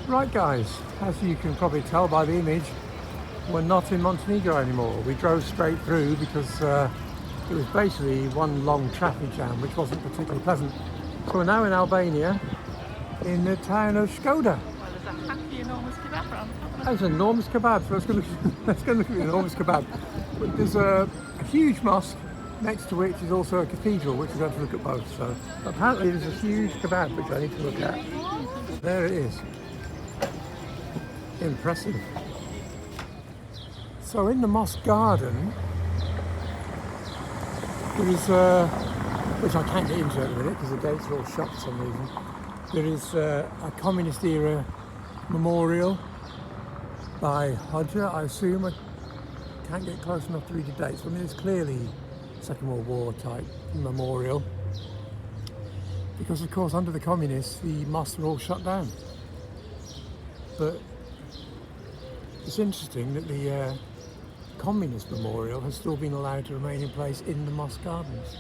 Right guys, as you can probably tell by the image, we're not in Montenegro anymore. We drove straight through because it was basically one long traffic jam, which wasn't particularly pleasant. So we're now in Albania, in the town of Skoda. Well, there's a happy enormous kebab round. There's an enormous kebab, so let's go look at the enormous kebab. But there's a huge mosque, next to which is also a cathedral, which we're going to look at both. So apparently there's a huge kebab, which I need to look at. There it is. Impressive. So in the mosque garden, there is, which I can't get into at the minute because the gates are all shut for some reason. There is a communist era memorial by Hodja, I assume. I can't get close enough to read the dates. I mean, it's clearly Second World War type memorial. Because of course, under the communists, the mosques were all shut down. But it's interesting that the communist memorial has still been allowed to remain in place in the mosque gardens.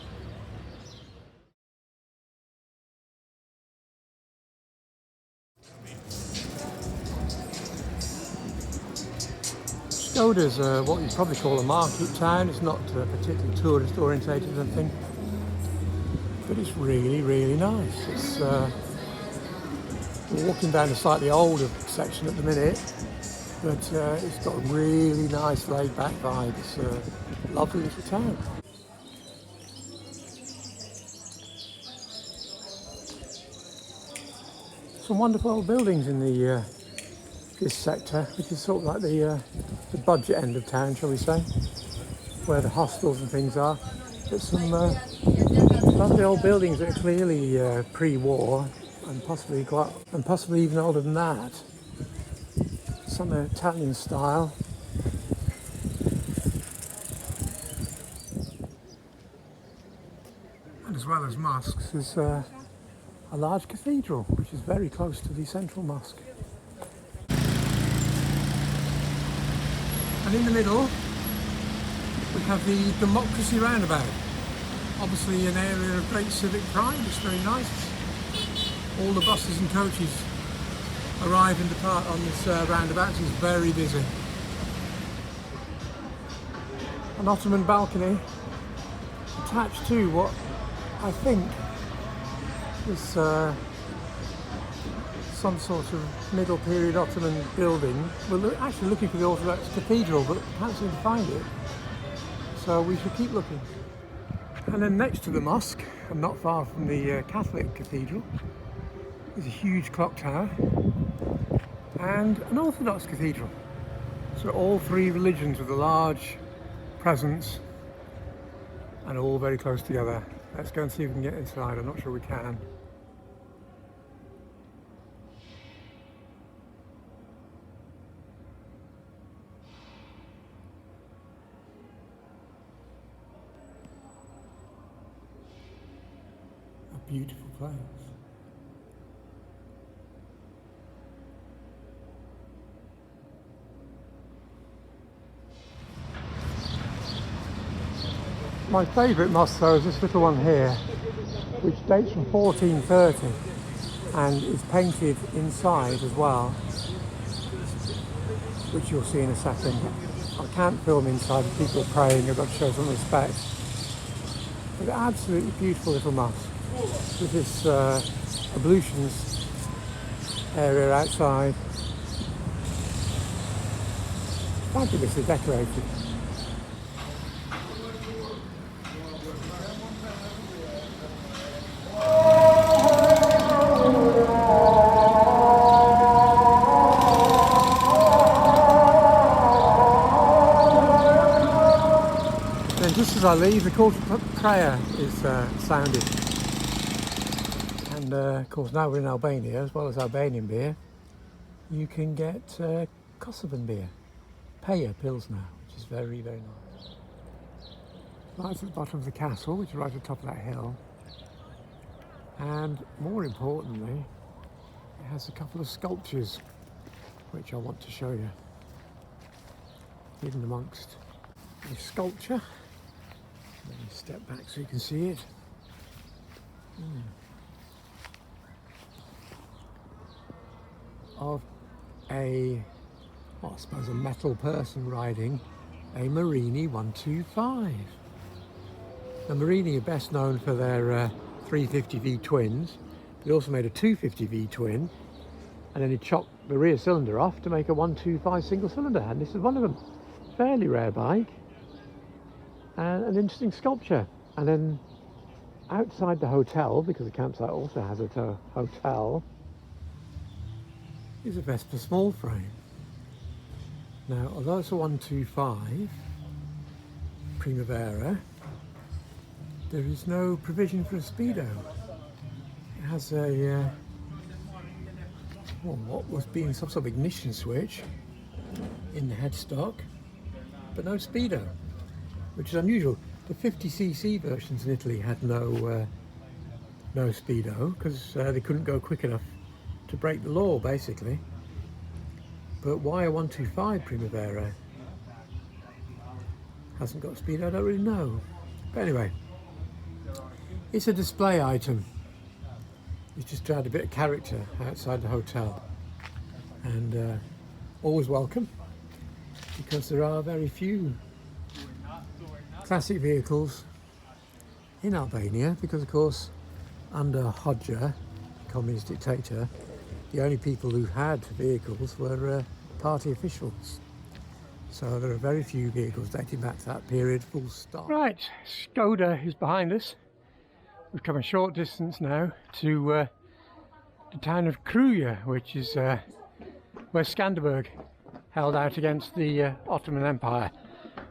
Skoda's what you'd probably call a market town. It's not particularly tourist orientated, I think, but it's really, really nice. It's we're walking down a slightly older section at the minute, but it's got a really nice laid-back vibe. It's a lovely little town. Some wonderful old buildings in the this sector, which is sort of like the budget end of town, shall we say, where the hostels and things are. But some lovely old buildings that are clearly pre-war and possibly even older than that. Some Italian style. And as well as mosques, there's a large cathedral, which is very close to the central mosque. And in the middle, we have the Democracy Roundabout. Obviously an area of great civic pride. It's very nice. All the buses and coaches arrive and depart on this roundabout. It's very busy. An Ottoman balcony attached to what I think is some sort of middle period Ottoman building. We're actually looking for the Orthodox Cathedral, but can't seem to find it. So we should keep looking. And then next to the mosque, and not far from the Catholic Cathedral, is a huge clock tower and an Orthodox Cathedral. So all three religions with a large presence and all very close together. Let's go and see if we can get inside. I'm not sure we can. A beautiful place. My favourite mosque though is this little one here, which dates from 1430 and is painted inside as well, which you'll see in a second. I can't film inside with people praying, I've got to show some respect. But an absolutely beautiful little mosque with this ablutions area outside. Fabulously decorated. And just as I leave, the call to prayer is sounded. And of course, now we're in Albania, as well as Albanian beer, you can get Kosovan beer, Peja Pilsner, which is very, very nice. Right at the bottom of the castle, which is right at the top of that hill. And more importantly, it has a couple of sculptures, which I want to show you. Hidden amongst the sculpture. Let me step back so you can see it. Of I suppose a metal person riding a Marini 125. The Marini are best known for their 350V twins. They also made a 250V twin, and then he chopped the rear cylinder off to make a 125 single cylinder, and this is one of them. Fairly rare bike and an interesting sculpture. And then outside the hotel, because the campsite also has a hotel, is a Vespa small frame. Now, although it's a 125 Primavera, there is no provision for a speedo. It has a what was being some sort of ignition switch in the headstock, but no speedo, which is unusual. The 50cc versions in Italy had no speedo because they couldn't go quick enough to break the law, basically. But why a 125 Primavera hasn't got speedo, I don't really know. But anyway, it's a display item. It's just to add a bit of character outside the hotel, and always welcome, because there are very few classic vehicles in Albania, because of course under Hodja, communist dictator, the only people who had vehicles were party officials. So there are very few vehicles dating back to that period, full stop. Right, Skoda is behind us. We've come a short distance now to the town of Kruja, which is where Skanderberg held out against the Ottoman Empire,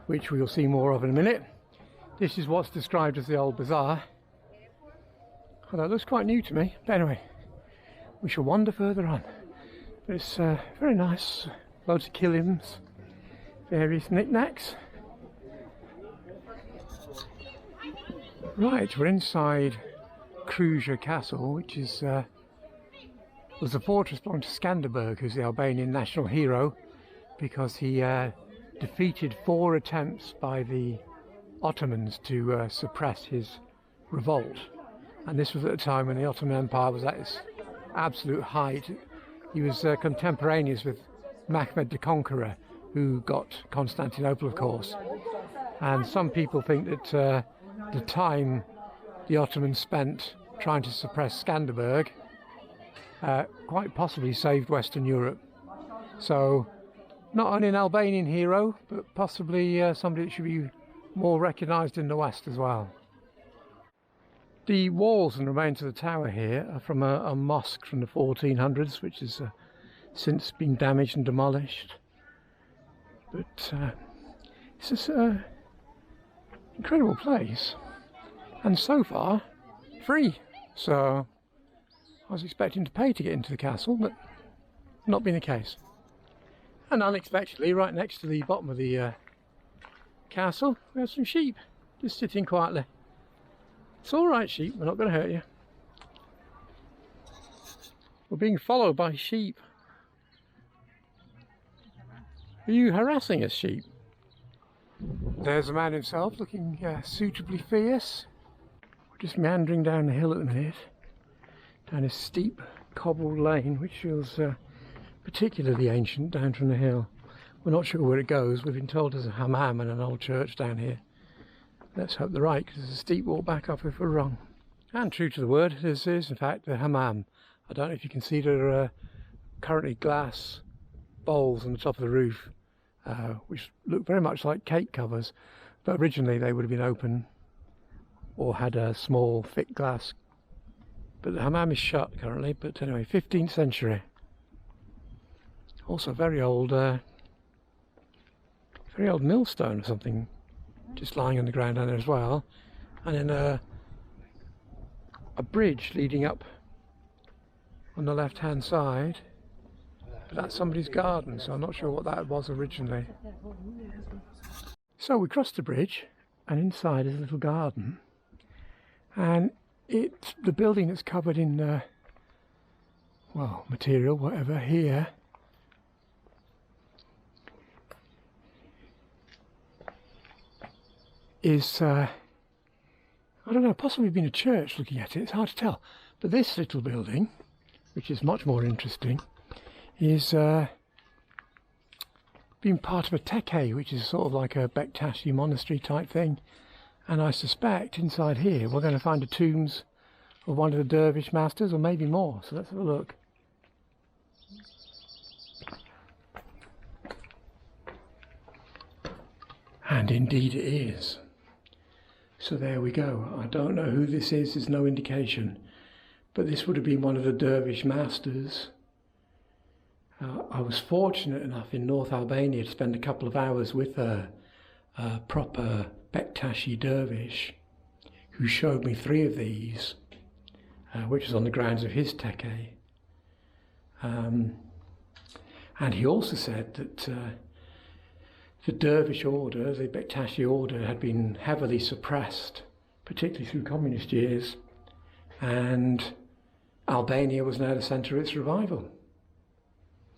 which we'll see more of in a minute. This is what's described as the old bazaar, although it looks quite new to me. But anyway, we shall wander further on. But it's very nice, loads of kilims, various knickknacks. Right, we're inside Kruja Castle, which is was a fortress belonging to Skanderberg, who's the Albanian national hero, because he defeated 4 attempts by the Ottomans to suppress his revolt. And this was at a time when the Ottoman Empire was at its absolute height. He was contemporaneous with Mehmed the Conqueror, who got Constantinople, of course. And some people think that the time the Ottomans spent trying to suppress Skanderberg quite possibly saved Western Europe. So not only an Albanian hero, but possibly somebody that should be more recognised in the West as well. The walls and remains of the tower here are from a mosque from the 1400s, which has since been damaged and demolished. But it's just an incredible place, and so far free. So I was expecting to pay to get into the castle, but not been the case. And unexpectedly, right next to the bottom of the castle, we have some sheep just sitting quietly. It's all right, sheep, we're not going to hurt you. We're being followed by sheep. Are you harassing us, sheep? There's the man himself, looking suitably fierce. We're just meandering down the hill at the minute, down a steep cobbled lane, which feels particularly ancient down from the hill. We're not sure where it goes. We've been told there's a hammam and an old church down here. Let's hope they're right, because there's a steep walk back up if we're wrong. And true to the word, this is in fact the hammam. I don't know if you can see, there are currently glass bowls on the top of the roof, which look very much like cake covers, but originally they would have been open or had a small thick glass. But the hammam is shut currently. But anyway, 15th century. Also very old millstone or something just lying on the ground down there as well, and then a bridge leading up on the left hand side, but that's somebody's garden, so I'm not sure what that was originally. So we crossed the bridge, and inside is a little garden, and it's the building that's covered in well, material, whatever, here is, I don't know, possibly been a church. Looking at it, it's hard to tell. But this little building, which is much more interesting, is been part of a tekke, which is sort of like a Bektashi monastery type thing. And I suspect inside here we're going to find the tombs of one of the dervish masters, or maybe more. So let's have a look. And indeed it is. So there we go. I don't know who this is, there's no indication. But this would have been one of the dervish masters. I was fortunate enough in North Albania to spend a couple of hours with a proper Bektashi dervish who showed me 3 of these, which was on the grounds of his tekke. And he also said that the dervish order, the Bektashi order, had been heavily suppressed, particularly through communist years, and Albania was now the centre of its revival.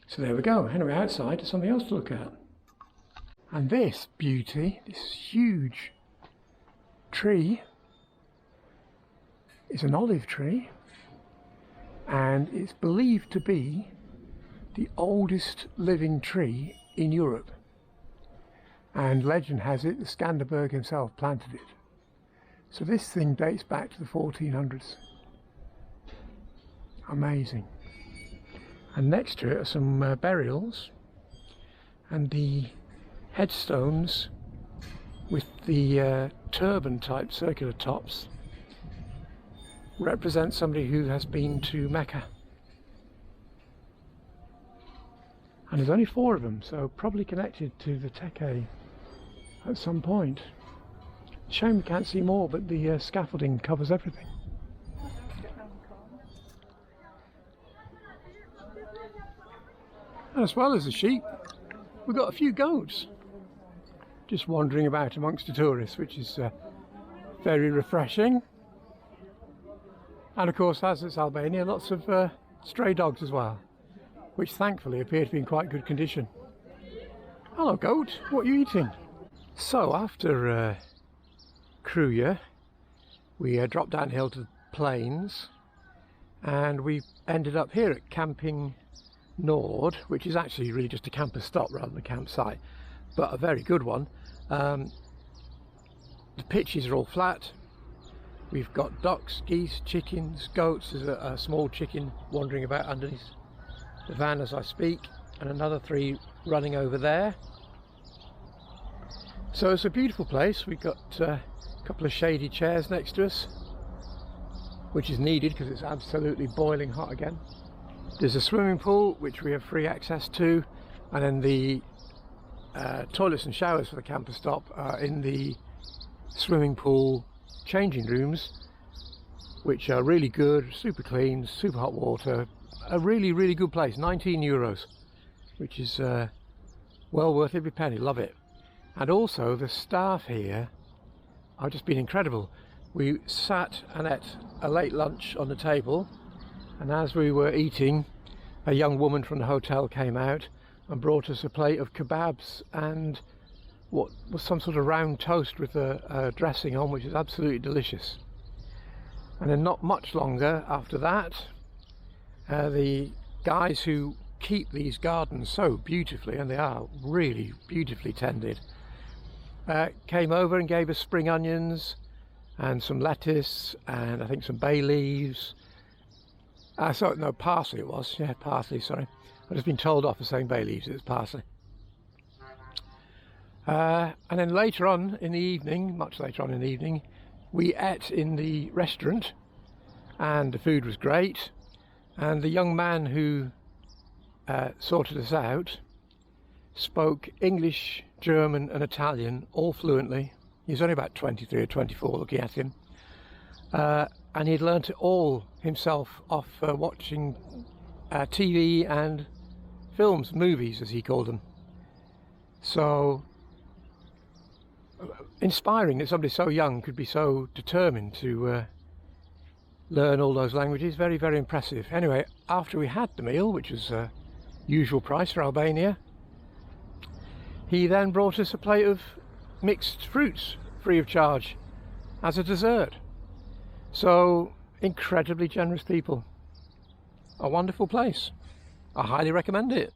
So there we go. Anyway, outside there's something else to look at. And this beauty, this huge tree, is an olive tree, and it's believed to be the oldest living tree in Europe. And legend has it that Skanderberg himself planted it. So this thing dates back to the 1400s. Amazing. And next to it are some burials, and the headstones with the turban type circular tops represent somebody who has been to Mecca. And there's only 4 of them, so probably connected to the tekke at some point. Shame we can't see more, but the scaffolding covers everything. And as well as the sheep, we've got a few goats just wandering about amongst the tourists, which is very refreshing. And of course, as it's Albania, lots of stray dogs as well, which thankfully appear to be in quite good condition. Hello goat, what are you eating? So after Kruja, we dropped downhill to the plains, and we ended up here at Camping Nord, which is actually really just a camper stop rather than a campsite, but a very good one. The pitches are all flat. We've got ducks, geese, chickens, goats. There's a small chicken wandering about underneath the van as I speak, and another 3 running over there. So it's a beautiful place. We've got a couple of shady chairs next to us, which is needed because it's absolutely boiling hot again. There's a swimming pool which we have free access to, and then the toilets and showers for the camper stop are in the swimming pool changing rooms, which are really good, super clean, super hot water. A really, really good place. 19 euros, which is well worth every penny. Love it. And also the staff here have just been incredible. We sat and ate a late lunch on the table, and as we were eating, a young woman from the hotel came out and brought us a plate of kebabs and what was some sort of round toast with a dressing on, which is absolutely delicious. And then not much longer after that, the guys who keep these gardens so beautifully, and they are really beautifully tended, came over and gave us spring onions and some lettuce and I think some bay leaves. No, parsley it was. Yeah, parsley, sorry. I've just been told off for saying bay leaves, it was parsley. And then later on in the evening, much later on in the evening, we ate in the restaurant, and the food was great. And the young man who sorted us out spoke English, German and Italian all fluently. He's only about 23 or 24 looking at him. And he'd learnt it all himself off watching TV and films, movies as he called them. So inspiring that somebody so young could be so determined to learn all those languages. Very, very impressive. Anyway, after we had the meal, which was usual price for Albania, he then brought us a plate of mixed fruits free of charge as a dessert. So incredibly generous people. A wonderful place. I highly recommend it.